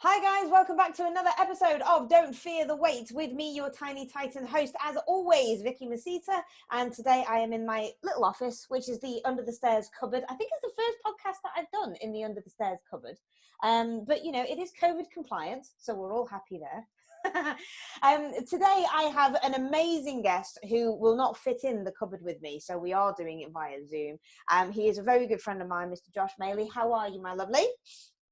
Hi guys, welcome back to another episode of Don't Fear the Wait with me, your TinyTitan host, as always, Vicky Masita. And today I am in my little office, which is the Under the Stairs cupboard. I think it's the first podcast that I've done in the Under the Stairs cupboard. But you know, it is COVID compliant, so we're all happy there. Today I have an amazing guest who will not fit in the cupboard with me, so we are doing it via Zoom. He is a very good friend of mine, Mr. Josh Maley. How are you, my lovely?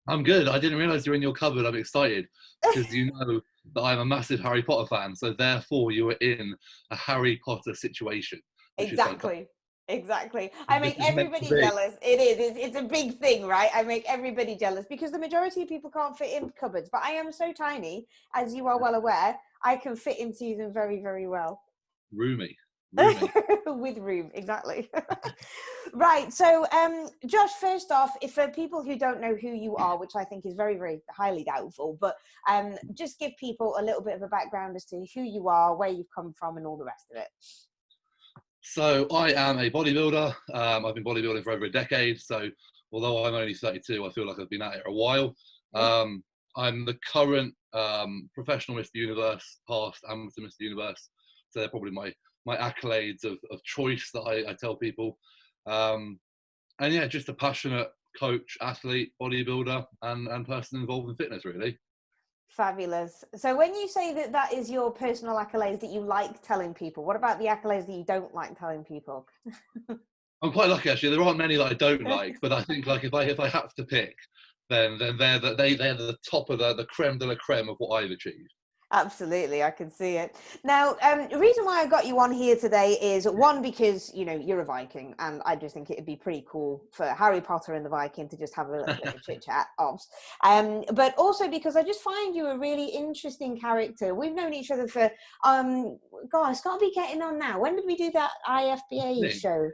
I'm good. I didn't realise you were in your cupboard. I'm excited because you know that I'm a massive Harry Potter fan. So therefore, you were in a Harry Potter situation. Exactly. I make everybody jealous. It is. It's a big thing, right? I make everybody jealous because the majority of people can't fit in cupboards. But I am so tiny, as you are well aware, I can fit into them very, very well. Roomy. With room, exactly. Right, so Josh, first off, if for people who don't know who you are, which I think is very, very highly doubtful, but just give people a little bit of a background as to who you are, where you've come from, and all the rest of it. So I am a bodybuilder. I've been bodybuilding for over a decade. So although I'm only 32, I feel like I've been at it a while. I'm the current professional Mr. Universe, past amateur Mr. Universe. So they're probably my accolades of choice that I tell people. And yeah, just a passionate coach, athlete, bodybuilder, and person involved in fitness, really. Fabulous. So when you say that that is your personal accolades that you like telling people, what about the accolades that you don't like telling people? I'm quite lucky, actually. There aren't many that I don't like, but I think like if I have to pick, then they're the top of the creme de la creme of what I've achieved. Absolutely, I can see it. Now, the reason why I got you on here today is, one, because, you know, you're a Viking, and I just think it'd be pretty cool for Harry Potter and the Viking to just have a little bit of chit-chat, but also because I just find you a really interesting character. We've known each other for, God, it's got to be getting on now. When did we do that IFBA show?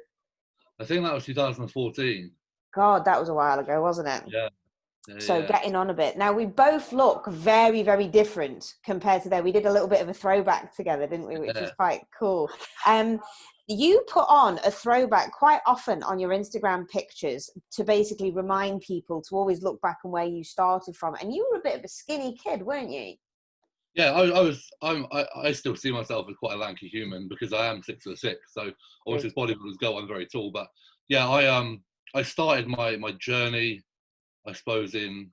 I think that was 2014. God, that was a while ago, wasn't it? Yeah. So getting on a bit. Now, we both look very, very different compared to there. We did a little bit of a throwback together, didn't we? Which is quite cool. You put on a throwback quite often on your Instagram pictures to basically remind people to always look back on where you started from. And you were a bit of a skinny kid, weren't you? Yeah, I still see myself as quite a lanky human because I am 6'6". So obviously as bodybuilders go, I'm very tall. But yeah, I started my journey, I suppose, in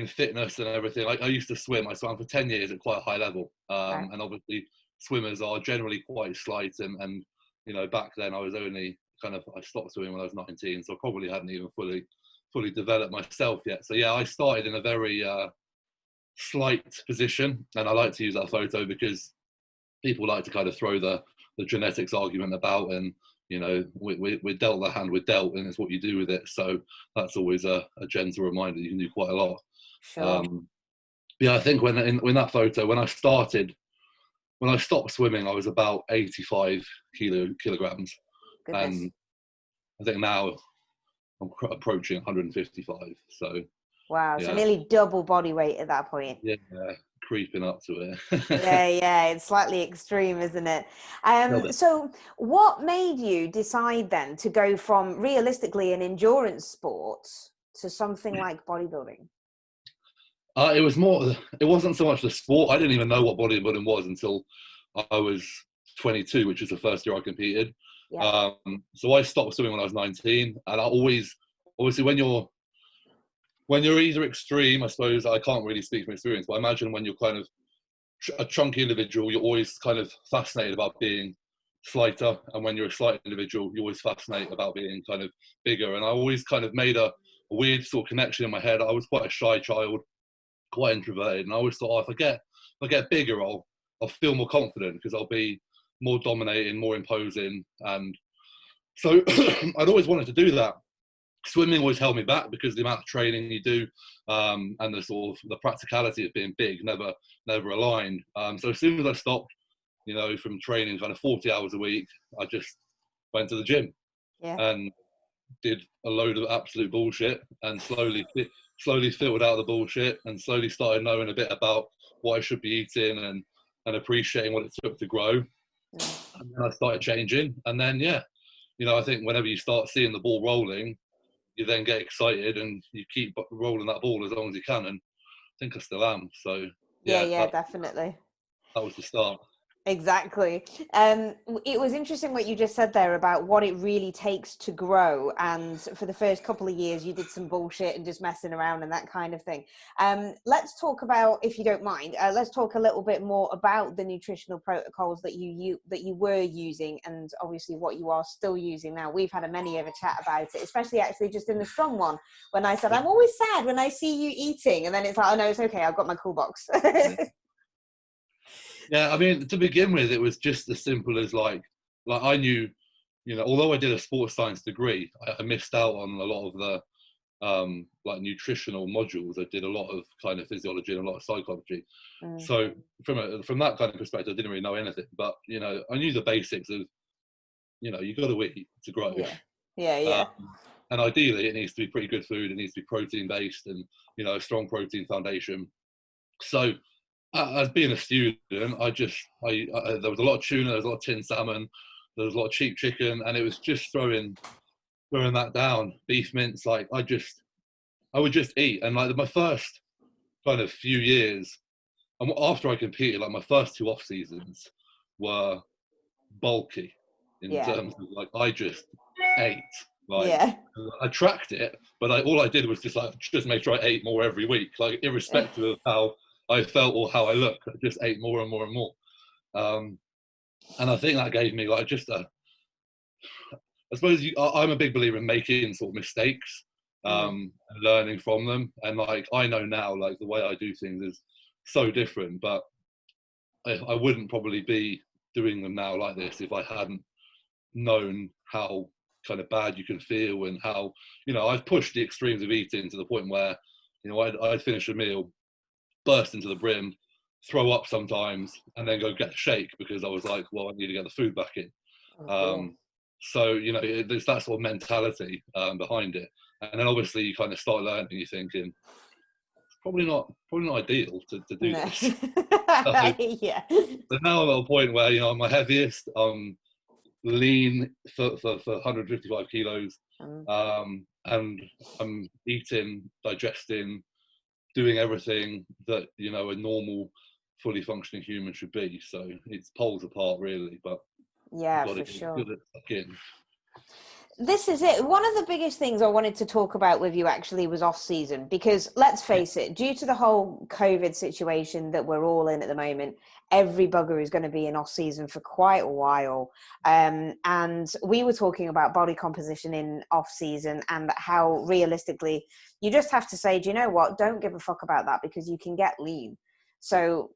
fitness and everything. I used to swim. I swam for 10 years at quite a high level. And obviously swimmers are generally quite slight. And you know, back then I stopped swimming when I was 19. So I probably hadn't even fully developed myself yet. So yeah, I started in a very slight position. And I like to use that photo because people like to kind of throw the genetics argument about, and you know, we're dealt the hand we're dealt, and it's what you do with it. So that's always a gentle reminder you can do quite a lot. Sure. Yeah, I think when that photo, when I stopped swimming, I was about 85 kilograms. Goodness. And I think now I'm approaching 155. So wow, yeah. So nearly double body weight at that point. Yeah, creeping up to it. yeah, it's slightly extreme, isn't it? So what made you decide then to go from realistically an endurance sport to something like bodybuilding? It wasn't so much the sport. I didn't even know what bodybuilding was until I was 22, which is the first year I competed. Yeah. So I stopped swimming when I was 19, and obviously when you're either extreme, I suppose I can't really speak from experience, but I imagine when you're kind of a chunky individual, you're always kind of fascinated about being slighter, and when you're a slight individual, you're always fascinated about being kind of bigger. And I always kind of made a weird sort of connection in my head. I was quite a shy child, quite introverted, and I always thought, if I get bigger, I'll feel more confident because I'll be more dominating, more imposing. And so I'd always wanted to do that. Swimming always held me back because the amount of training you do, and the sort of the practicality of being big never aligned. So as soon as I stopped, you know, from training kind of 40 hours a week, I just went to the gym and did a load of absolute bullshit, and slowly filtered out the bullshit, and slowly started knowing a bit about what I should be eating and appreciating what it took to grow. And then I started changing, and then yeah, you know, I think whenever you start seeing the ball rolling, you then get excited and you keep rolling that ball as long as you can. And think I still am. So Yeah, yeah, yeah, definitely. that was the start. Exactly. It was interesting what you just said there about what it really takes to grow. And for the first couple of years, you did some bullshit and just messing around and that kind of thing. Let's talk about, if you don't mind, let's talk a little bit more about the nutritional protocols that you were using, and obviously what you are still using now. We've had a many of a chat about it, especially actually just in the Strom one, when I said, I'm always sad when I see you eating. And then it's like, oh no, it's okay. I've got my cool box. Yeah, I mean, to begin with, it was just as simple as like I knew, although I did a sports science degree, I missed out on a lot of the like nutritional modules. I did a lot of kind of physiology and a lot of psychology. So from that kind of perspective, I didn't really know anything. But I knew the basics of, you got to eat to grow. Yeah. And ideally, it needs to be pretty good food. It needs to be protein based and a strong protein foundation. So as being a student, there was a lot of tuna, there was a lot of tin salmon, there was a lot of cheap chicken, and it was just throwing that down. Beef mince, like I would just eat. And like my first kind of few years, and after I competed, like my first 2 off seasons were bulky in terms of like I just ate. Like I tracked it, but all I did was just make sure I ate more every week, like irrespective of how I felt or how I looked. I just ate more and more and more, and I think that gave me like I suppose I'm a big believer in making sort of mistakes, and learning from them. And like I know now, like the way I do things is so different, but I wouldn't probably be doing them now like this if I hadn't known how kind of bad you can feel, and how I've pushed the extremes of eating to the point where I'd finish a meal, burst into the brim, throw up sometimes, and then go get a shake because I was like, well, I need to get the food back in. So there's that sort of mentality behind it, and then obviously you kind of start learning, you're thinking it's probably not ideal to do this. So now I'm at a point where I'm my heaviest, lean for 155 kilos, and I'm eating, digesting, doing everything that a normal fully functioning human should be. So it's poles apart really, but for sure. good at fucking. This is it. One of the biggest things I wanted to talk about with you actually was off season, because let's face it, due to the whole COVID situation that we're all in at the moment, every bugger is going to be in off season for quite a while. And we were talking about body composition in off season and how realistically you just have to say, do you know what? Don't give a fuck about that, because you can get lean. So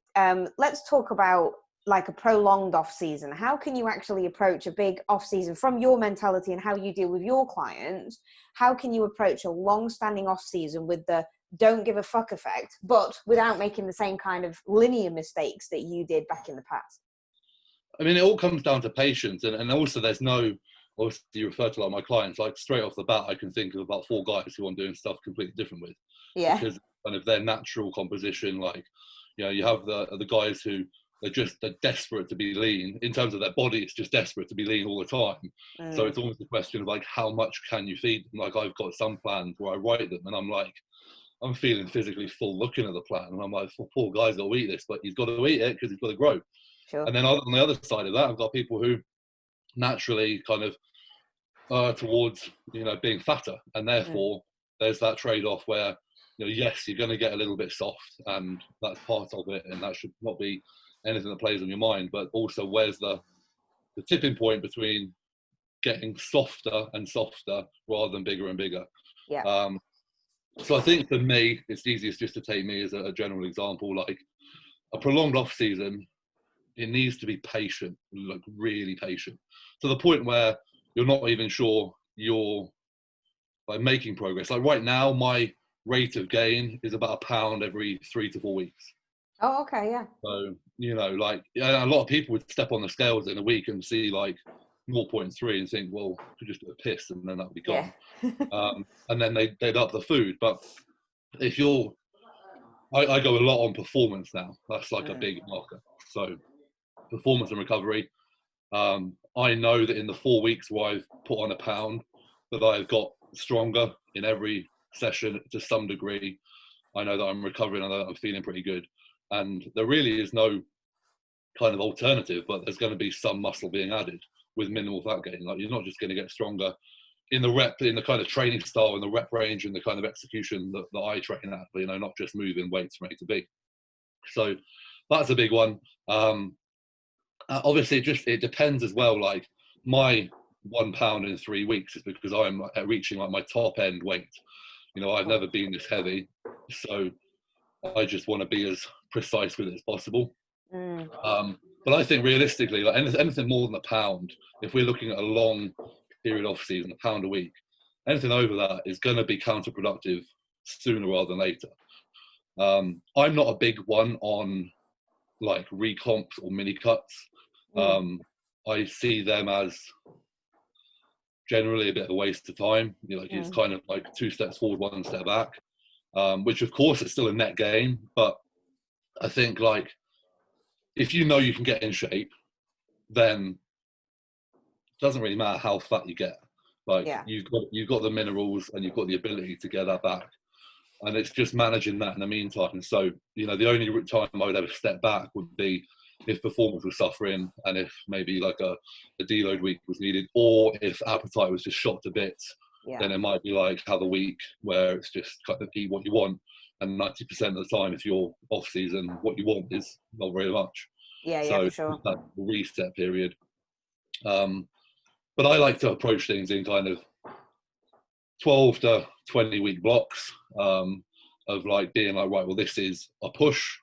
let's talk about like a prolonged off season. How can you actually approach a big off season from your mentality and how you deal with your clients? How can you approach a long-standing off season with the don't give a fuck effect, but without making the same kind of linear mistakes that you did back in the past? I mean, it all comes down to patience, and also there's no, obviously you refer to a lot of my clients, like straight off the bat I can think of about 4 guys who I'm doing stuff completely different with, because kind of their natural composition, like you have the guys who they're desperate to be lean. In terms of their body, it's just desperate to be lean all the time. So it's almost a question of like, how much can you feed them? Like I've got some plans where I write them and I'm like, I'm feeling physically full looking at the plan, and I'm like, poor guy's got to eat this, but he's got to eat it because he's got to grow. And then on the other side of that, I've got people who naturally kind of towards being fatter, and therefore there's that trade-off where yes, you're going to get a little bit soft, and that's part of it, and that should not be anything that plays on your mind. But also, where's the tipping point between getting softer and softer rather than bigger and bigger? So I think for me, it's easiest just to take me as a general example. Like a prolonged off season, it needs to be patient, like really patient, to the point where you're not even sure you're like making progress. Like right now, my rate of gain is about 1 pound every 3 to 4 weeks. Oh, okay, yeah. So like a lot of people would step on the scales in a week and see like 0.3 and think, well, I could just do a piss and then that'll be gone. And then they'd up the food. But if I go a lot on performance now. That's like a big marker. So performance and recovery. I know that in the 4 weeks where I've put on 1 pound, that I've got stronger in every session to some degree. I know that I'm recovering. I know that I'm feeling pretty good. And there really is no kind of alternative, but there's going to be some muscle being added with minimal fat gain. Like, you're not just going to get stronger in the kind of training style and the rep range and the kind of execution that I train at, but, not just moving weights from A to B. So that's a big one. Obviously, it depends as well. Like, my 1 pound in 3 weeks is because I'm reaching like my top end weight. I've never been this heavy, so I just want to be as precise with it as possible. But I think realistically, like anything more than a pound, if we're looking at a long period off season, a pound a week, anything over that is going to be counterproductive sooner rather than later. I'm not a big one on like recomps or mini cuts. I see them as generally a bit of a waste of time. It's kind of like 2 steps forward, 1 step back, which of course is still a net gain. But I think, like, if you can get in shape, then it doesn't really matter how fat you get. Like, you've got the minerals and you've got the ability to get that back. And it's just managing that in the meantime. So, the only time I would ever step back would be if performance was suffering, and if maybe like a deload week was needed, or if appetite was just shot to bits. Then it might be like have a week where it's just kind of eat what you want. And 90% of the time, if you're off season, what you want is not very much. So for sure. that reset period. But I like to approach things in kind of 12 to 20 week blocks, of like being like, right, well, this is a push.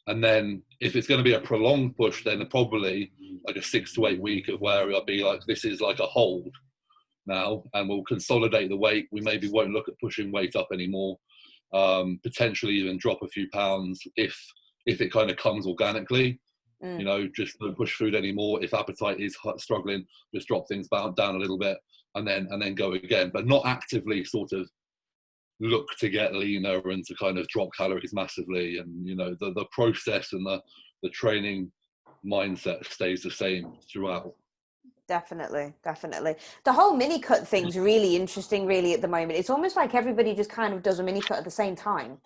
And then if it's going to be a prolonged push, then probably like a 6 to 8 week of where I'll be like, this is like a hold now, and we'll consolidate the weight. We maybe won't look at pushing weight up anymore. Potentially even drop a few pounds if it kind of comes organically. Just don't push food anymore. If appetite is struggling, just drop things down a little bit, and then go again, but not actively sort of look to get leaner and to kind of drop calories massively. And the process and the training mindset stays the same throughout. Definitely. The whole mini cut thing's really interesting, really, at the moment. It's almost like everybody just kind of does a mini cut at the same time.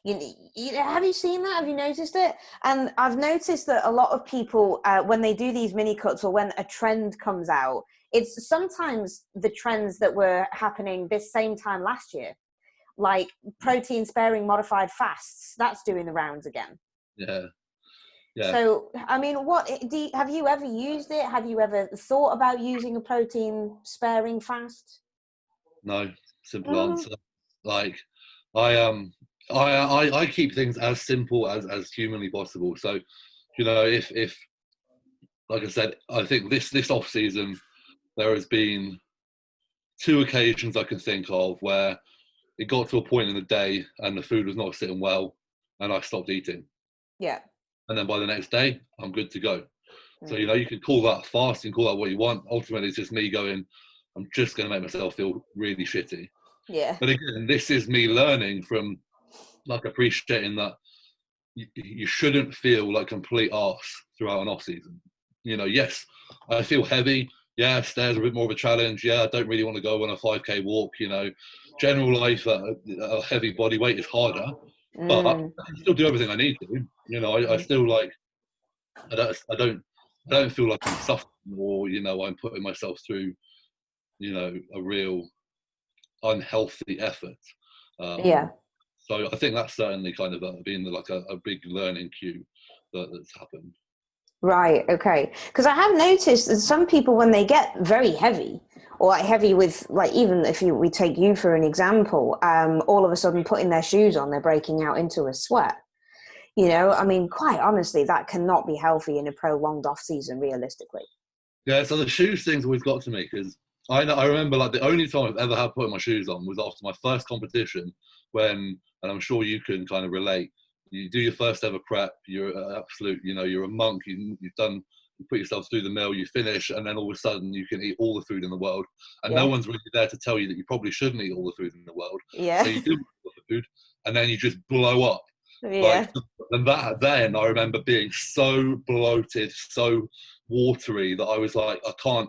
Have you seen that? Have you noticed it? And I've noticed that a lot of people, when they do these mini cuts, or when a trend comes out, it's sometimes the trends that were happening this same time last year, like protein sparing modified fasts. That's doing the rounds again. Yeah. So, I mean, have you ever used it? Have you ever thought about using a protein sparing fast? No, simple answer. Like, I keep things as simple as humanly possible. So, if like I said, I think this off season, there has been 2 occasions I can think of where it got to a point in the day and the food was not sitting well, and I stopped eating. Yeah. And then by the next day, I'm good to go. So, you can call that fast, you can call that what you want. Ultimately, it's just me going, I'm just going to make myself feel really shitty. Yeah. But again, this is me learning from, like, appreciating that you shouldn't feel like complete arse throughout an off season. Yes, I feel heavy. Yeah, stairs are a bit more of a challenge. Yeah, I don't really want to go on a 5K walk. General life at a heavy body weight is harder, but I can still do everything I need to. I still like. I don't feel like I'm suffering, or I'm putting myself through, a real unhealthy effort. So I think that's certainly kind of been like a big learning cue that's happened. Right. Okay. Because I have noticed that some people, when they get very heavy, or like heavy with, like, even if we take you for an example, all of a sudden putting their shoes on, they're breaking out into a sweat. I mean, quite honestly, that cannot be healthy in a prolonged off season, realistically. Yeah. So the shoes thing's always got to me, because I remember, like, the only time I've ever had put my shoes on was after my first competition, when, and I'm sure you can kind of relate, you do your first ever prep, you're absolute, you're a monk, you put yourself through the mill, you finish, and then all of a sudden you can eat all the food in the world, and no one's really there to tell you that you probably shouldn't eat all the food in the world. Yeah. So you do all the food, and then you just blow up. Yeah. And then I remember being so bloated, so watery, that I was like, I can't,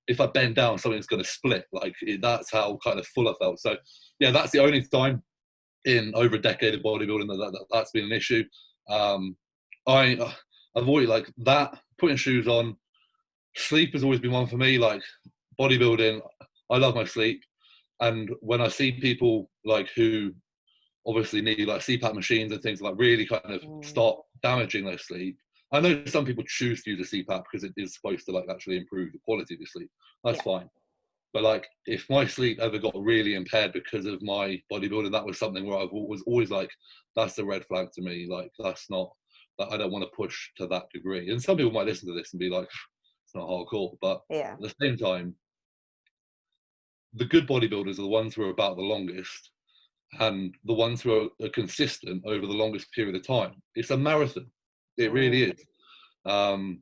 if I bend down, something's going to split. Like, that's how kind of full I felt. So yeah, that's the only time in over a decade of bodybuilding that's been an issue. I've always like that, putting shoes on. Sleep has always been one for me. Like bodybuilding, I love my sleep. And when I see people like who obviously need like CPAP machines and things like really kind of start damaging their sleep. I know some people choose to use a CPAP because it is supposed to like actually improve the quality of your sleep. That's fine. But like if my sleep ever got really impaired because of my bodybuilding, that was something where I was always like, that's a red flag to me. Like that's not, that I don't want to push to that degree. And some people might listen to this and be like, it's not hardcore. But at the same time, the good bodybuilders are the ones who are about the longest and the ones who are consistent over the longest period of time. It's a marathon. It really is. And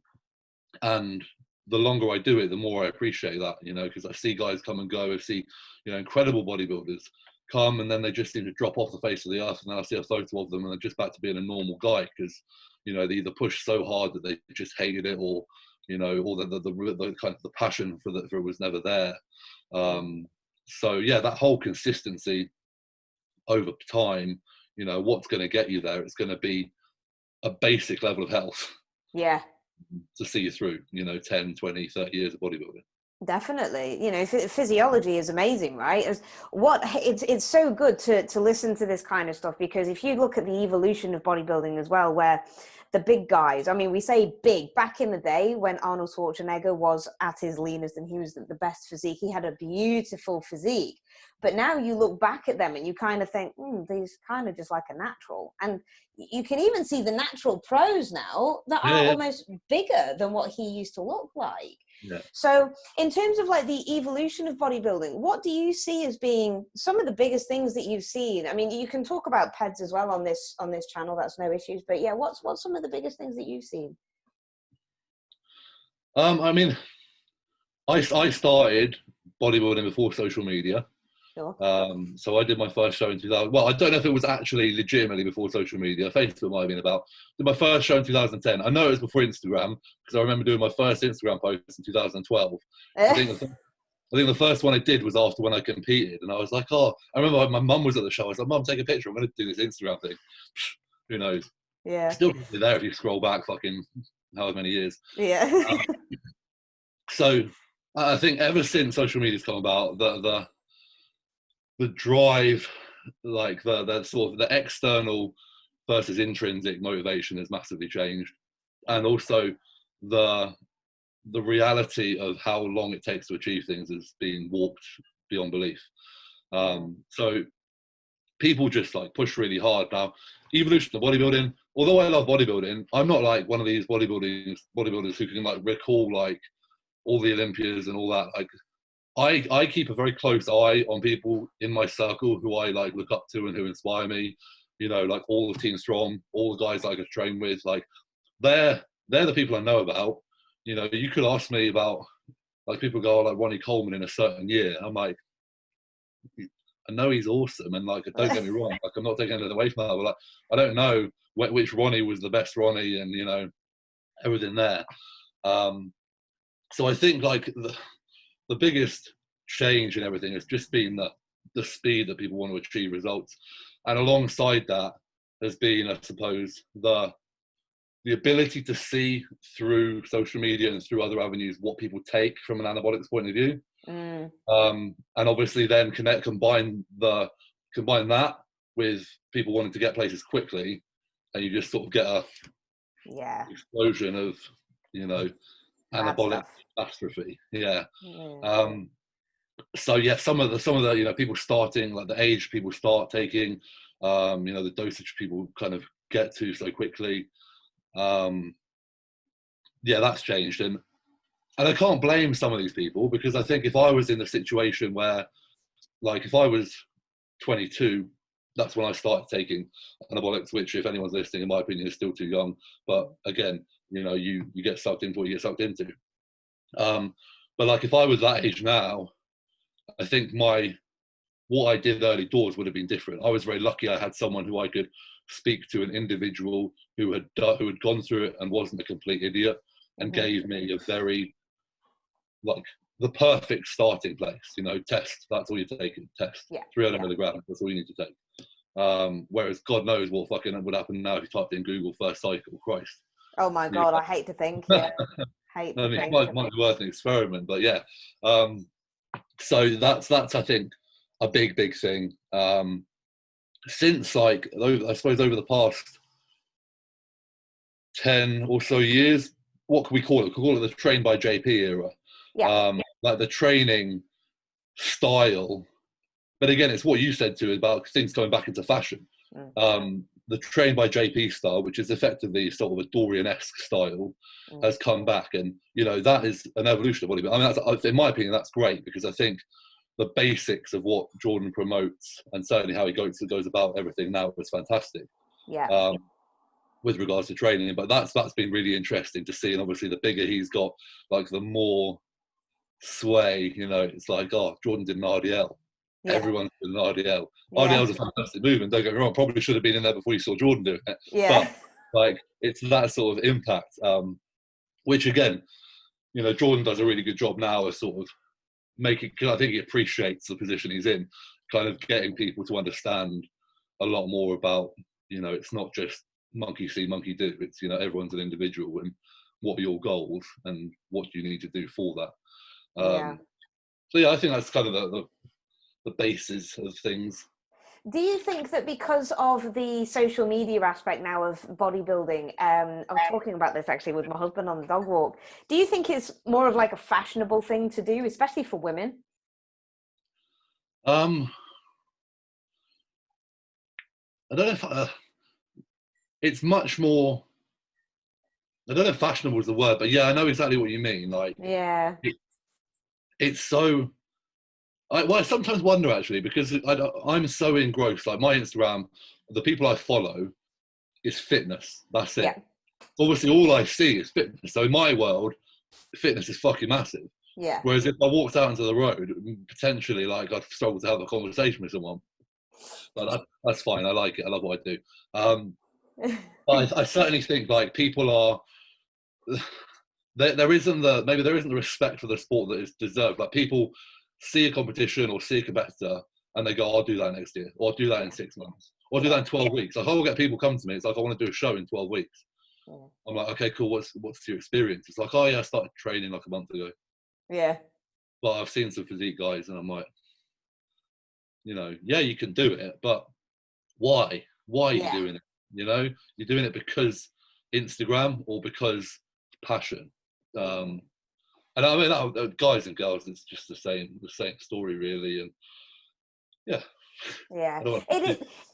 the longer I do it, the more I appreciate that, you know, because I see guys come and go. I see, you know, incredible bodybuilders come and then they just seem to drop off the face of the earth, and then I see a photo of them and they're just back to being a normal guy because, you know, they either pushed so hard that they just hated it, or, you know, or the kind of the passion for it was never there. So yeah, that whole consistency over time, you know, what's going to get you there? It's going to be a basic level of health. Yeah. To see you through, you know, 10, 20, 30 years of bodybuilding. Definitely. You know, physiology is amazing, right? It's so good to listen to this kind of stuff, because if you look at the evolution of bodybuilding as well, where the big guys, I mean, we say big, back in the day when Arnold Schwarzenegger was at his leanest and he was the best physique, he had a beautiful physique. But now you look back at them and you kind of think, these kind of just like a natural. And you can even see the natural pros now that are almost bigger than what he used to look like. Yeah. So in terms of like the evolution of bodybuilding, what do you see as being some of the biggest things that you've seen? I mean, you can talk about PEDs as well on this channel, that's no issues. But yeah, what's some of the biggest things that you've seen? I mean, I started bodybuilding before social media. Sure. So I did my first show in 2000. Well, I don't know if it was actually legitimately before social media. Facebook might have been about. Did my first show in 2010. I know it was before Instagram because I remember doing my first Instagram post in 2012. I think the first one I did was after when I competed, and I was like, oh, I remember my mum was at the show. I was like, Mum, take a picture. I'm going to do this Instagram thing. Who knows? Yeah. Still there if you scroll back fucking however many years. Yeah. So I think ever since social media's come about, the drive, like the sort of the external versus intrinsic motivation has massively changed, and also the reality of how long it takes to achieve things has been warped beyond belief. So people just like push really hard now. Evolution of bodybuilding. Although I love bodybuilding, I'm not like one of these bodybuilders who can like recall like all the Olympias and all that. Like I keep a very close eye on people in my circle who I like look up to and who inspire me. You know, like all of Team Strom, all the guys I could train with. Like they're the people I know about. You know, you could ask me about like people go like Ronnie Coleman in a certain year. I'm like, I know he's awesome, and like don't get me wrong, like I'm not taking anything away from that, but like I don't know which Ronnie was the best Ronnie, and you know everything there. So I think like the biggest change in everything has just been the speed that people want to achieve results. And alongside that has been, I suppose, the ability to see through social media and through other avenues what people take from an anabolics point of view. And obviously then combine that with people wanting to get places quickly, and you just sort of get a explosion of, you know, anabolic catastrophe. So yeah, some of the you know people starting like the age people start taking, you know, the dosage people kind of get to so quickly. Yeah, that's changed, and I can't blame some of these people, because I think if I was in the situation where, like, if I was 22, that's when I started taking anabolics, which, if anyone's listening, in my opinion, is still too young. But again, you know, you get sucked into what you get sucked into. But like if I was that age now, I think what I did early doors would have been different. I was very lucky I had someone who I could speak to, an individual who had gone through it and wasn't a complete idiot, and gave me a very, like, the perfect starting place. You know, test, that's all you're taking, test. 300 milligrams, that's all you need to take. Whereas God knows what fucking would happen now if you typed in Google first cycle. Christ. Oh my God, I hate to think. Yeah, hate to think. It might be worth an experiment, but yeah. So that's I think a big thing. Since like I suppose over the past 10 or so years, what can we call it? We can call it the train by JP era. Yeah. Like the training style. But again, it's what you said too about things coming back into fashion. The train by JP style, which is effectively sort of a Dorian-esque style, has come back, and that is an evolution of bodybuilding. I mean, that's, in my opinion, that's great, because I think the basics of what Jordan promotes, and certainly how he goes about everything now, is fantastic. Yeah. With regards to training, but that's been really interesting to see, and obviously the bigger he's got, like the more sway. It's like, oh, Jordan did an RDL. Yeah. Everyone's doing an RDL. Yeah. RDL is a fantastic movement. Don't get me wrong. Probably should have been in there before you saw Jordan do it. Yeah. But like, it's that sort of impact, which again, Jordan does a really good job now of sort of making. Because I think he appreciates the position he's in, kind of getting people to understand a lot more about. It's not just monkey see, monkey do. It's everyone's an individual, and what are your goals and what do you need to do for that. So yeah, I think that's kind of the basis of things. Do you think that because of the social media aspect now of bodybuilding, I was talking about this actually with my husband on the dog walk, do you think it's more of like a fashionable thing to do, especially for women? I don't know if it's much more, I don't know if fashionable is the word, but yeah, I know exactly what you mean. Like, yeah, it's so. I sometimes wonder actually, because I'm so engrossed. Like my Instagram, the people I follow is fitness. That's it. Yeah. Obviously, all I see is fitness. So in my world, fitness is fucking massive. Yeah. Whereas if I walked out into the road, potentially, like, I'd struggle to have a conversation with someone. But that's fine. I like it. I love what I do. But I certainly think like people are. There isn't the respect for the sport that is deserved. Like people see a competition or see a competitor and they go, I'll do that next year, or I'll do that in 6 months, or I'll do that in 12 weeks. Like I will get people come to me. It's like, I want to do a show in 12 weeks. I'm like, okay, cool. What's your experience? It's like, oh yeah, I started training like a month ago. Yeah. But I've seen some physique guys and I'm like, yeah, you can do it, but why? Why are you doing it? You're doing it because Instagram or because passion. And I mean, guys and girls, it's just the same story, really. And yeah,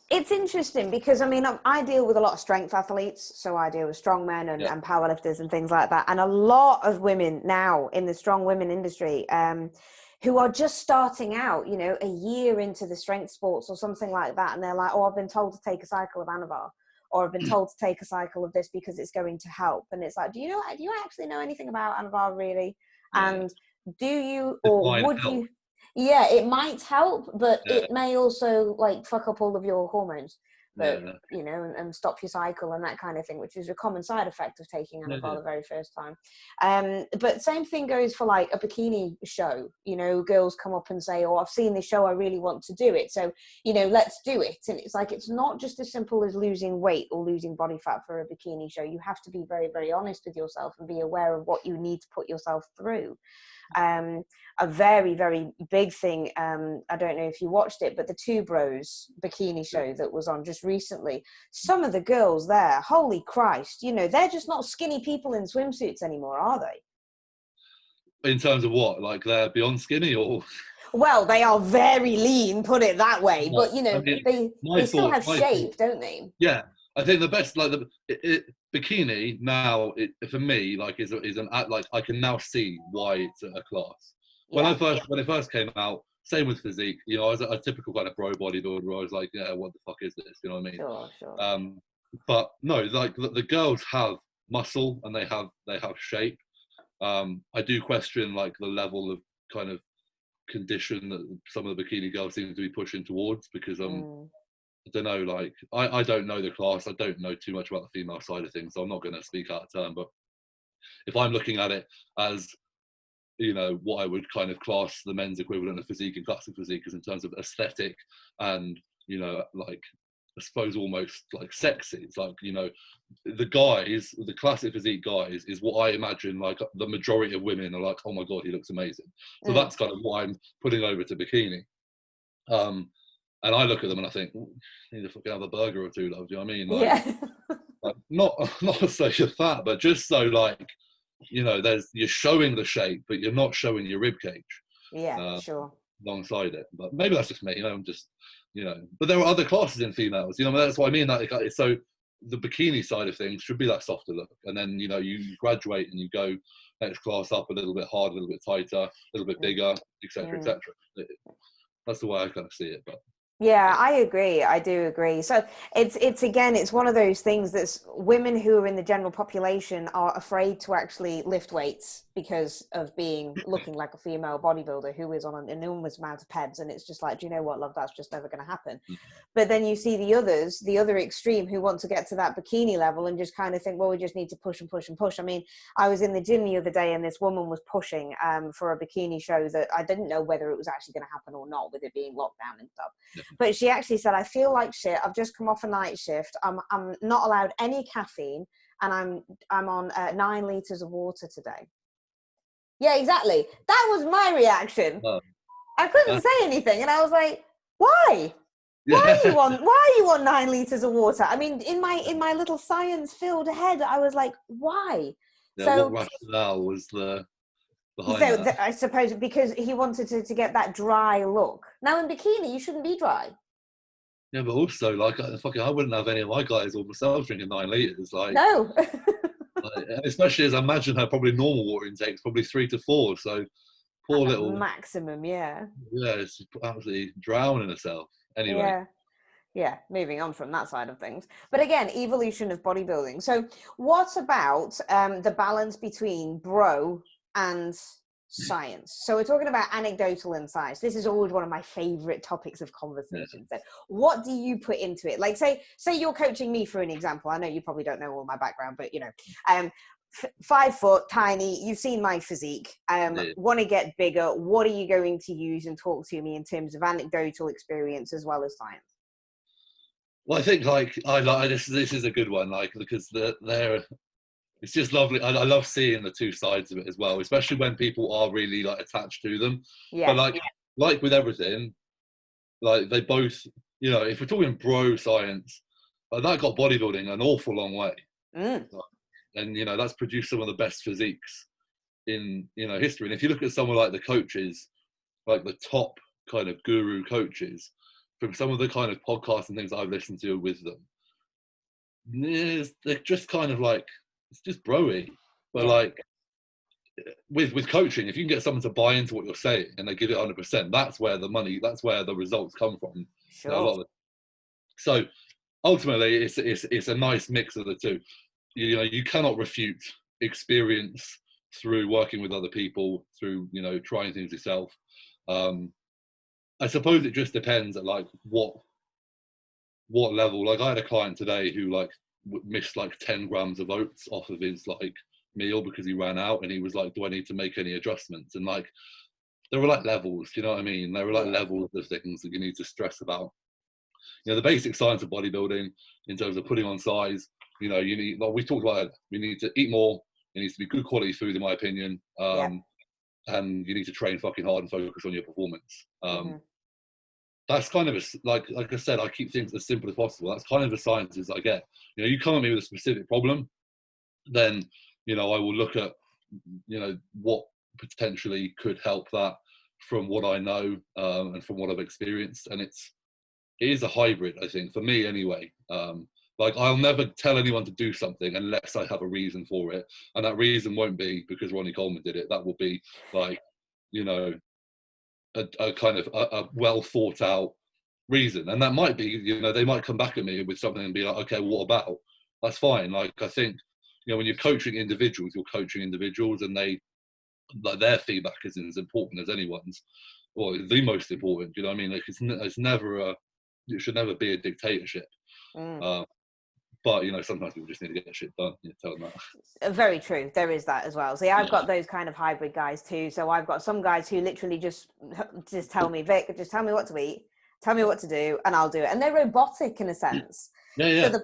it's interesting because I mean, I deal with a lot of strength athletes, so I deal with strongmen and powerlifters and things like that, and a lot of women now in the strong women industry who are just starting out, a year into the strength sports or something like that, and they're like, oh, I've been told to take a cycle of NABBA, or I've been told to take a cycle of this because it's going to help. And it's like, do you actually know anything about NABBA really? And do you, or would you? Yeah, it might help, but it may also like fuck up all of your hormones, and stop your cycle and that kind of thing, which is a common side effect of taking NABBA the very first time. But same thing goes for like a bikini show. Girls come up and say, "Oh, I've seen this show. I really want to do it. So, let's do it." And it's like, it's not just as simple as losing weight or losing body fat for a bikini show. You have to be very, very honest with yourself and be aware of what you need to put yourself through. A very, very big thing, I don't know if you watched it, but the Two Bros bikini show that was on just recently, some of the girls there, holy Christ, they're just not skinny people in swimsuits anymore, are they? In terms of what? Like they're beyond skinny, or? Well, they are very lean, put it that way, but they still have shape, don't they? Yeah. I think the best, like bikini now, for me, like is an like I can now see why it's a class. When it first came out, same with physique. I was a typical kind of pro bodybuilder. Where I was like, yeah, what the fuck is this? You know what I mean? Sure. But no, like the girls have muscle and they have shape. I do question like the level of kind of condition that some of the bikini girls seem to be pushing towards, because I don't know, like, I don't know the class. I don't know too much about the female side of things, so I'm not going to speak out of turn. But if I'm looking at it as, what I would kind of class the men's equivalent of physique and classic physique is in terms of aesthetic and, like I suppose, almost like sexy. It's like, you know, the guys, the classic physique guys, is what I imagine like the majority of women are like, oh my god, he looks amazing. So that's kind of what I'm putting over to bikini. And I look at them and I think, you need to fucking have a burger or two, love. Do you know what I mean? Like, not so you're fat, but just so, like, you know, you're showing the shape, but you're not showing your rib cage. Yeah, sure. Alongside it, but maybe that's just me. You know, I'm just, you know. But there are other classes in females. You know, that's what I mean. Like, so the bikini side of things should be that softer look, and then, you know, you graduate and you go next class up a little bit hard, a little bit tighter, a little bit bigger, etc., etc. That's the way I kind of see it. But yeah, I agree. I do agree. So it's again, it's one of those things that's women who are in the general population are afraid to actually lift weights because of looking like a female bodybuilder who is on an enormous amount of PEDs. And it's just like, do you know what, love, that's just never going to happen. But then you see the other extreme who want to get to that bikini level and just kind of think, well, we just need to push and push and push. I mean, I was in the gym the other day and this woman was pushing for a bikini show that I didn't know whether it was actually going to happen or not, with it being lockdown and stuff. But she actually said, I feel like shit. I've just come off a night shift. I'm not allowed any caffeine, and I'm on 9 liters of water today. Yeah, exactly. That was my reaction. I couldn't say anything, and I was like, why? Why are you on 9 liters of water? I mean, in my little science-filled head, I was like, why? Yeah, so what rationale was behind that? I suppose because he wanted to get that dry look. Now in bikini, you shouldn't be dry. Yeah, but also, like, I wouldn't have any of my guys or myself drinking 9 liters. Like, no. Like, especially as I imagine her probably normal water intake is probably 3 to 4. So poor little maximum, yeah. Yeah, it's absolutely drowning herself. Anyway. Yeah, moving on from that side of things. But again, evolution of bodybuilding. So what about the balance between bro and science? So we're talking about anecdotal and science. This is always one of my favorite topics of conversation. So what do you put into it? Like, say you're coaching me, for an example. I know you probably don't know all my background, but you know, 5 foot, tiny, you've sseen my physique, want to get bigger. What are you going to use, and talk to me in terms of anecdotal experience as well as science? Well, I think this is a good one, like, because it's just lovely. I love seeing the two sides of it as well, especially when people are really like attached to them. But like with everything, like they both, you know, if we're talking bro science, that got bodybuilding an awful long way. And, you know, that's produced some of the best physiques in, you know, history. And if you look at someone like the coaches, like the top kind of guru coaches, from some of the kind of podcasts and things I've listened to with them, they're just kind of like, it's just broy. But like with coaching, if you can get someone to buy into what you're saying and they give it 100%, that's where the results come from. Sure. You know, a lot of it. So ultimately, it's a nice mix of the two. You know, you cannot refute experience through working with other people, through, you know, trying things yourself. I suppose it just depends at like what level. Like I had a client today who like missed like 10 grams of oats off of his like meal because he ran out, and he was like, do I need to make any adjustments? And like there were like levels, do you know what I mean? There were like levels of things that you need to stress about. You know, the basic science of bodybuilding in terms of putting on size, you know, you need, like we talked about it, we need to eat more, it needs to be good quality food in my opinion, and you need to train fucking hard and focus on your performance. That's kind of like I said, I keep things as simple as possible. That's kind of the sciences I get. You know, you come at me with a specific problem, then, you know, I will look at, you know, what potentially could help that from what I know and from what I've experienced. And it is a hybrid, I think, for me anyway. Like I'll never tell anyone to do something unless I have a reason for it. And that reason won't be because Ronnie Coleman did it. That will be like, you know, a kind of a well thought out reason. And that might be, you know, they might come back at me with something and be like, okay, what about? That's fine. Like I think, you know, when you're coaching individuals, and like their feedback is as important as anyone's, or the most important. You know what I mean? Like it should never be a dictatorship. But, you know, sometimes people just need to get shit done. You tell them that. Very true. There is that as well. See, I've got those kind of hybrid guys too. So I've got some guys who literally just tell me, Vic, just tell me what to eat. Tell me what to do and I'll do it. And they're robotic in a sense. Yeah. So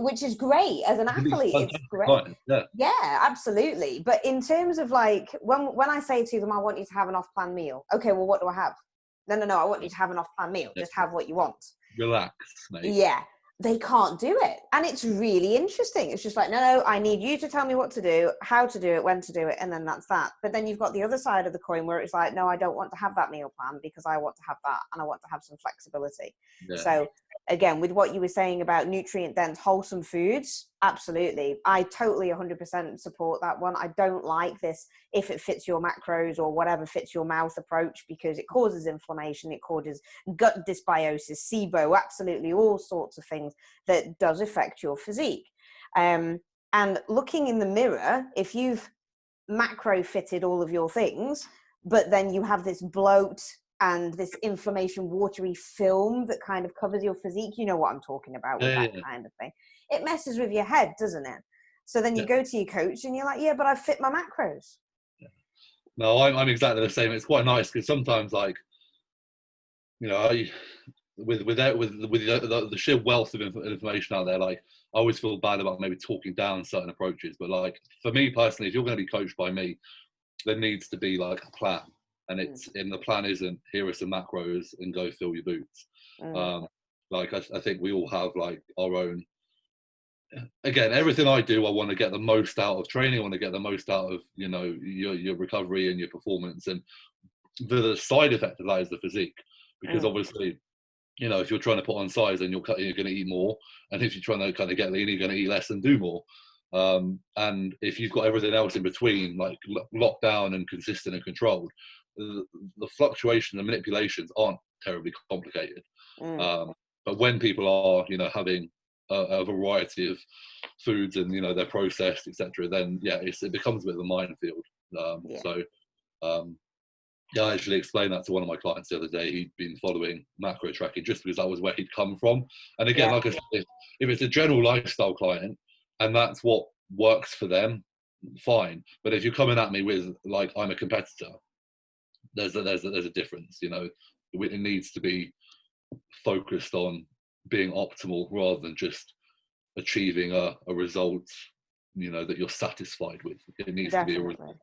which is great as an athlete. It's great. Yeah, absolutely. But in terms of like, when I say to them, I want you to have an off-plan meal. Okay, well, what do I have? No, I want you to have an off-plan meal. Just have what you want. Relax, mate. Yeah. They can't do it. And it's really interesting. It's just like, no, I need you to tell me what to do, how to do it, when to do it, and then that's that. But then you've got the other side of the coin where it's like, no, I don't want to have that meal plan because I want to have that and I want to have some flexibility. Yeah. So again, with what you were saying about nutrient-dense, wholesome foods, absolutely. I totally 100% support that one. I don't like this if it fits your macros or whatever fits your mouth approach, because it causes inflammation, it causes gut dysbiosis, SIBO, absolutely all sorts of things that does affect your physique. And looking in the mirror, if you've macro fitted all of your things, but then you have this bloat and this inflammation, watery film that kind of covers your physique, you know what I'm talking about with that kind of thing. It messes with your head, doesn't it? So then you go to your coach and you're like, yeah, but I fit my macros. Yeah. No, I'm exactly the same. It's quite nice because sometimes, like, you know, with the sheer wealth of information out there, like, I always feel bad about maybe talking down certain approaches. But like, for me personally, if you're going to be coached by me, there needs to be like a plan. And and the plan isn't, here are some macros and go fill your boots. Like, I think we all have like our own, again, everything I do, I want to get the most out of training. I want to get the most out of, you know, your recovery and your performance. And the side effect of that is the physique, because obviously, you know, if you're trying to put on size, then you're going to eat more. And if you're trying to kind of get lean, you're going to eat less and do more. And if you've got everything else in between, like locked down and consistent and controlled, the fluctuations and manipulations aren't terribly complicated. But when people are, you know, having a variety of foods and, you know, they're processed, etc., then it becomes a bit of a minefield. I actually explained that to one of my clients the other day. He'd been following macro tracking just because that was where he'd come from. And again, like I said, if it's a general lifestyle client and that's what works for them, fine. But if you're coming at me with like, I'm a competitor, there's a difference. You know, it needs to be focused on being optimal rather than just achieving a result, you know, that you're satisfied with. It needs to be a result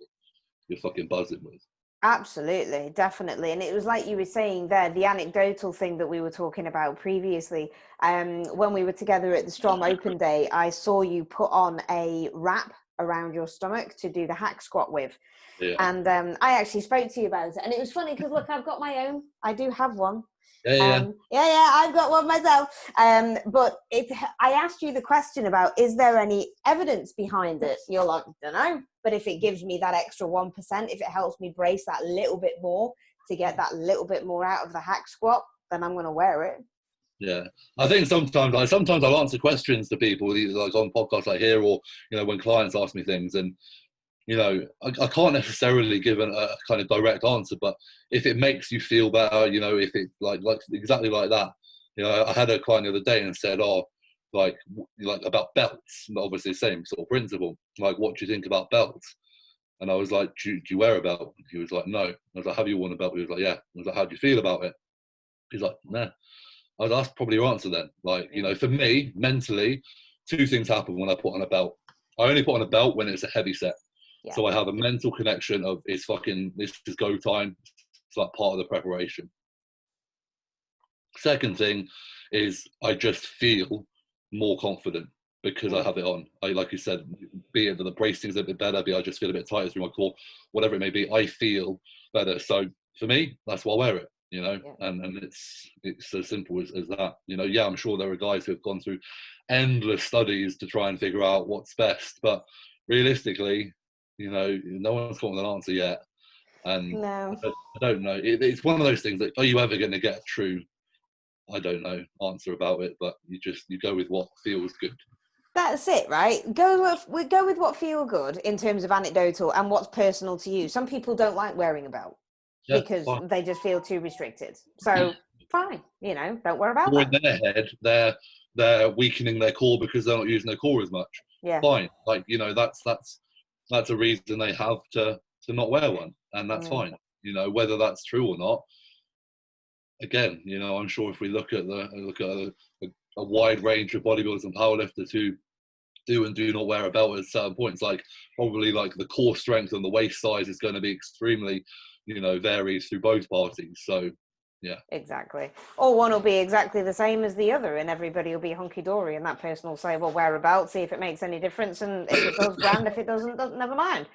you're fucking buzzing with. Absolutely, definitely. And it was like you were saying there, the anecdotal thing that we were talking about previously. When we were together at the Strom Open Day, I saw you put on a wrap around your stomach to do the hack squat with. And I actually spoke to you about it. And it was funny because, look, I've got my own. I do have one. I've got one myself. But I asked you the question about, is there any evidence behind it? You're like, I don't know. But if it gives me that extra 1%, if it helps me brace that little bit more to get that little bit more out of the hack squat, then I'm going to wear it. Yeah, I think sometimes I'll answer questions to people, either like on podcasts like here, or, you know, when clients ask me things, and, you know, I can't necessarily give a kind of direct answer, but if it makes you feel better, you know, if it like exactly like that, you know, I had a client the other day and said, like about belts, obviously the same sort of principle. Like, what do you think about belts? And I was like, do you wear a belt? He was like, no. I was like, have you worn a belt? He was like, yeah. I was like, how do you feel about it? He's like, nah. I was like, that's probably your answer then. Like, you know, for me, mentally, two things happen when I put on a belt. I only put on a belt when it's a heavy set. Yeah. So I have a mental connection of this is go time. It's like part of the preparation. Second thing is I just feel more confident because I have it on. Like you said, be it that the bracing's a bit better, be it I just feel a bit tighter through my core, whatever it may be, I feel better. So for me, that's why I wear it, you know, and it's as simple as that. You know, I'm sure there are guys who have gone through endless studies to try and figure out what's best, but realistically, you know, no one's come with an answer yet. And no. I don't know. It's one of those things that, are you ever going to get a true, I don't know, answer about it, but you go with what feels good. That's it, right? We go with what feels good in terms of anecdotal and what's personal to you. Some people don't like wearing a belt because they just feel too restricted. So fine, you know, don't worry about that. Or in their head, they're weakening their core because they're not using their core as much. Yeah. Fine. Like, you know, that's a reason they have to not wear one, and that's fine. You know, whether that's true or not, again, you know, I'm sure if we look at a wide range of bodybuilders and powerlifters who do and do not wear a belt at certain points, like probably like the core strength and the waist size is going to be extremely, you know, varies through both parties. So yeah, exactly. Or one will be exactly the same as the other, and everybody will be hunky-dory, and that person will say, well, wear a belt, see if it makes any difference, and if it does, grand. If it doesn't, never mind.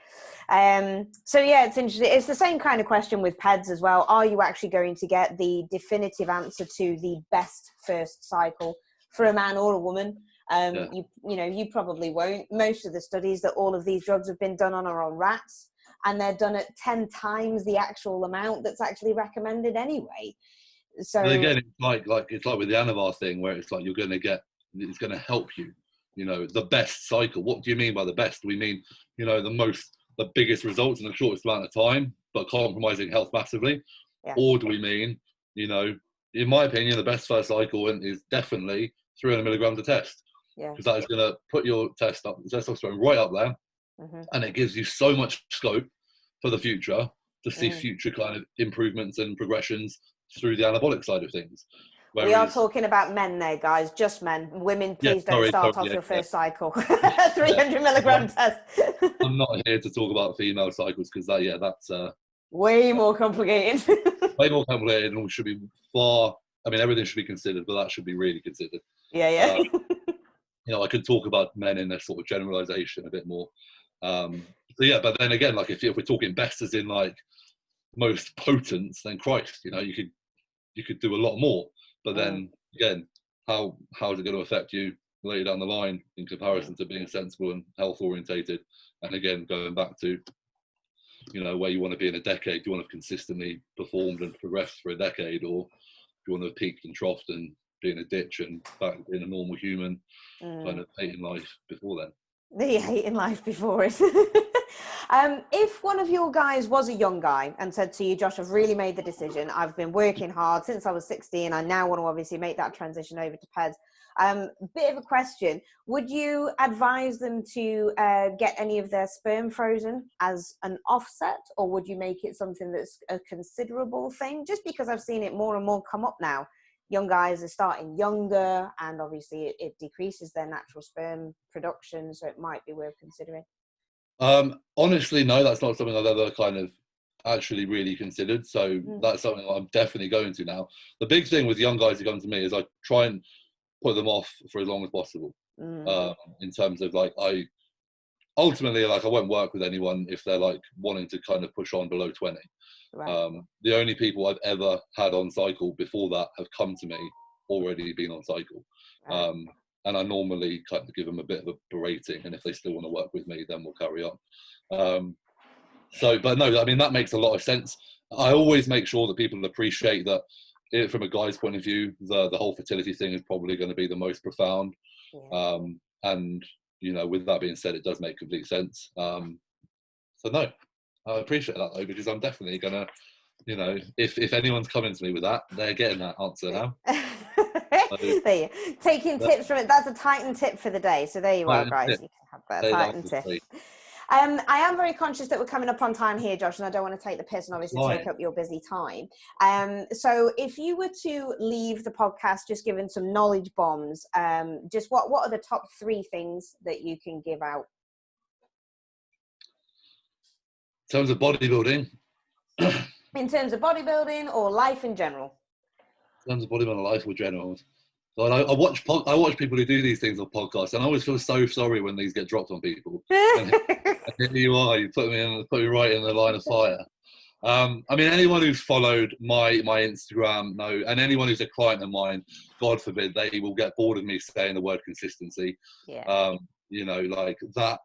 So yeah, it's interesting. It's the same kind of question with PEDs as well. Are you actually going to get the definitive answer to the best first cycle for a man or a woman? Yeah. You know, you probably won't. Most of the studies that all of these drugs have been done on are on rats, and they're done at 10 times the actual amount that's actually recommended anyway. So but again, it's like with the NABBA thing, where it's like it's going to help you, you know, the best cycle. What do you mean by the best? Do we mean, you know, the biggest results in the shortest amount of time, but compromising health massively? Yeah. Or do we mean, you know, in my opinion, the best first cycle is definitely 300 milligrams a test. Yeah. Because that is going to put your testosterone right up there, and it gives you so much scope for the future to see future kind of improvements and progressions through the anabolic side of things. We are talking about men there, guys, just men. Women, please don't start off your first cycle. 300 milligram test. I'm not here to talk about female cycles because that's way more complicated. way more complicated, and should be far. I mean, everything should be considered, but that should be really considered. Yeah. You know, I could talk about men in a sort of generalization a bit more. So yeah, but then again, like if we're talking best as in like most potent, then Christ, you know, you could do a lot more. But then again, how is it going to affect you later down the line in comparison to being sensible and health orientated? And again, going back to, you know, where you want to be in a decade. Do you want to have consistently performed and progressed for a decade, or do you want to have peaked and troughed and be in a ditch and back being a normal human, kind of hating life before then? The hating life before it. If one of your guys was a young guy and said to you, Josh, I've really made the decision. I've been working hard since I was 16. I now want to obviously make that transition over to PEDs. Bit of a question. Would you advise them to get any of their sperm frozen as an offset, or would you make it something that's a considerable thing? Just because I've seen it more and more come up now. Young guys are starting younger, and obviously it decreases their natural sperm production, so it might be worth considering. Honestly, no, that's not something I've ever kind of actually really considered. So that's something I'm definitely going to now. The big thing with young guys who come to me is I try and put them off for as long as possible. In terms of like, I won't work with anyone if they're like wanting to kind of push on below 20. Right. The only people I've ever had on cycle before that have come to me already been on cycle. Right. And I normally kind of give them a bit of a berating, and if they still want to work with me, then we'll carry on. But no, I mean, that makes a lot of sense. I always make sure that people appreciate that from a guy's point of view, the whole fertility thing is probably going to be the most profound. Yeah. And, you know, with that being said, it does make complete sense. So no, I appreciate that though, because I'm definitely going to, you know, if anyone's coming to me with that, they're getting that answer now. There you taking tips from it. That's a Titan tip for the day. So there you are, guys. You can have that Titan tip. I am very conscious that we're coming up on time here, Josh, and I don't want to take the piss and obviously take up your busy time. So if you were to leave the podcast just giving some knowledge bombs, just what are the top 3 things that you can give out? In terms of bodybuilding? In terms of bodybuilding or life in general? In terms of bodybuilding, life in general. So I watch people who do these things on podcasts, and I always feel so sorry when these get dropped on people. And here you are, you put me right in the line of fire. I mean, anyone who's followed my Instagram, and anyone who's a client of mine, God forbid, they will get bored of me saying the word consistency. Yeah. You know, like that.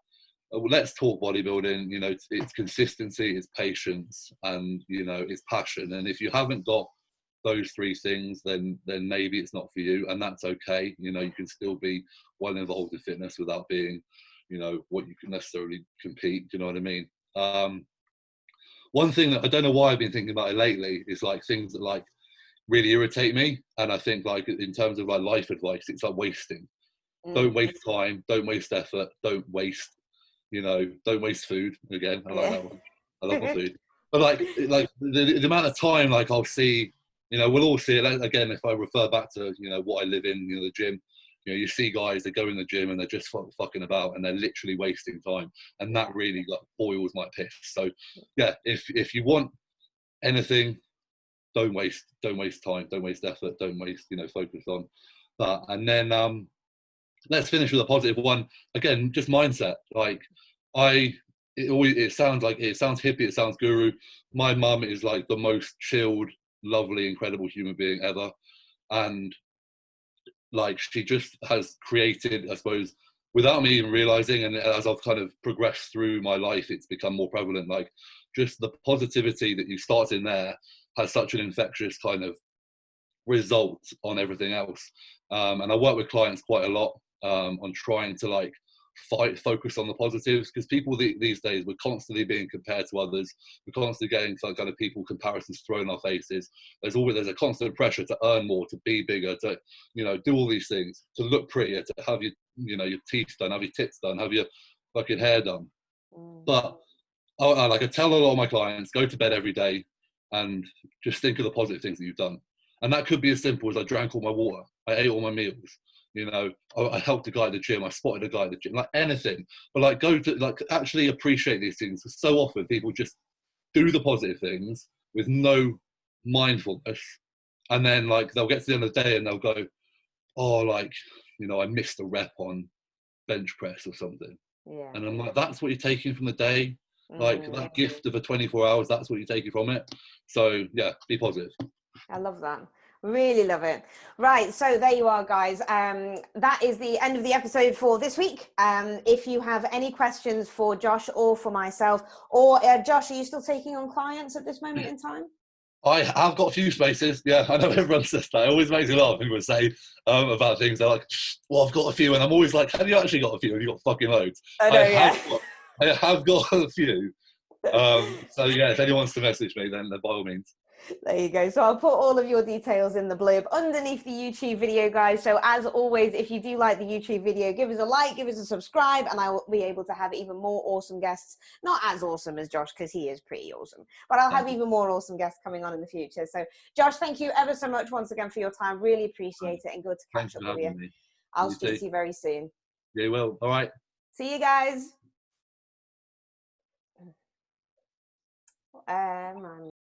Let's talk bodybuilding. You know, it's consistency, it's patience, and you know, it's passion. And if you haven't got those 3 things, then maybe it's not for you, and that's okay. You know, you can still be well involved in fitness without being, you know, what you can necessarily compete. Do you know what I mean? One thing that I don't know why I've been thinking about it lately is like things that like really irritate me, and I think like in terms of like life advice, it's like wasting. Don't waste time, don't waste effort, don't waste, you know, don't waste food. Again, I like that one. I love my food. But like the amount of time like I'll see You know, we'll all see it again. If I refer back to, you know, what I live in, you know, the gym, you know, you see guys that go in the gym and they're just fucking about and they're literally wasting time, and that really like boils my piss. So yeah, if you want anything, don't waste time, don't waste effort, don't waste, you know, focus on that. And then let's finish with a positive one. Again, just mindset. Like it sounds hippie, it sounds guru. My mum is like the most chilled, lovely, incredible human being ever, and like she just has created, I suppose, without me even realizing, and as I've kind of progressed through my life, it's become more prevalent. Like just the positivity that you start in there has such an infectious kind of result on everything else. And I work with clients quite a lot on trying to like focus on the positives, because people these days, we're constantly being compared to others, we're constantly getting some kind of people comparisons thrown in our faces. There's a constant pressure to earn more, to be bigger, to, you know, do all these things, to look prettier, to have your, you know, your teeth done, have your tits done, have your fucking hair done. But like I tell a lot of my clients, go to bed every day and just think of the positive things that you've done. And that could be as simple as I drank all my water, I ate all my meals, you know, I helped a guy at the gym, I spotted a guy at the gym, like anything. But like go to like actually appreciate these things. So often people just do the positive things with no mindfulness, and then like they'll get to the end of the day and they'll go, oh, like, you know, I missed a rep on bench press or something. And I'm like, that's what you're taking from the day? Like that gift of a 24 hours, that's what you're taking from it. So yeah, be positive. I love that. Really love it. Right, so there you are, guys. That is the end of the episode for this week. If you have any questions for Josh or for myself, or Josh, are you still taking on clients at this moment in time? I have got a few spaces. Yeah, I know everyone says that. It always makes me laugh when people say about things. They're like, well, I've got a few. And I'm always like, have you actually got a few? Have you got fucking loads? I know, I have got a few. So yeah, if anyone wants to message me, then by all means. There you go. So I'll put all of your details in the blurb underneath the YouTube video, guys. So as always, if you do like the YouTube video, give us a like, give us a subscribe, and I will be able to have even more awesome guests. Not as awesome as Josh, because he is pretty awesome, but I'll have even more awesome guests coming on in the future. So Josh, thank you ever so much once again for your time. Really appreciate it, and good to catch up with you. I'll speak to you very soon. Yeah, you will. All right. See you guys. Man.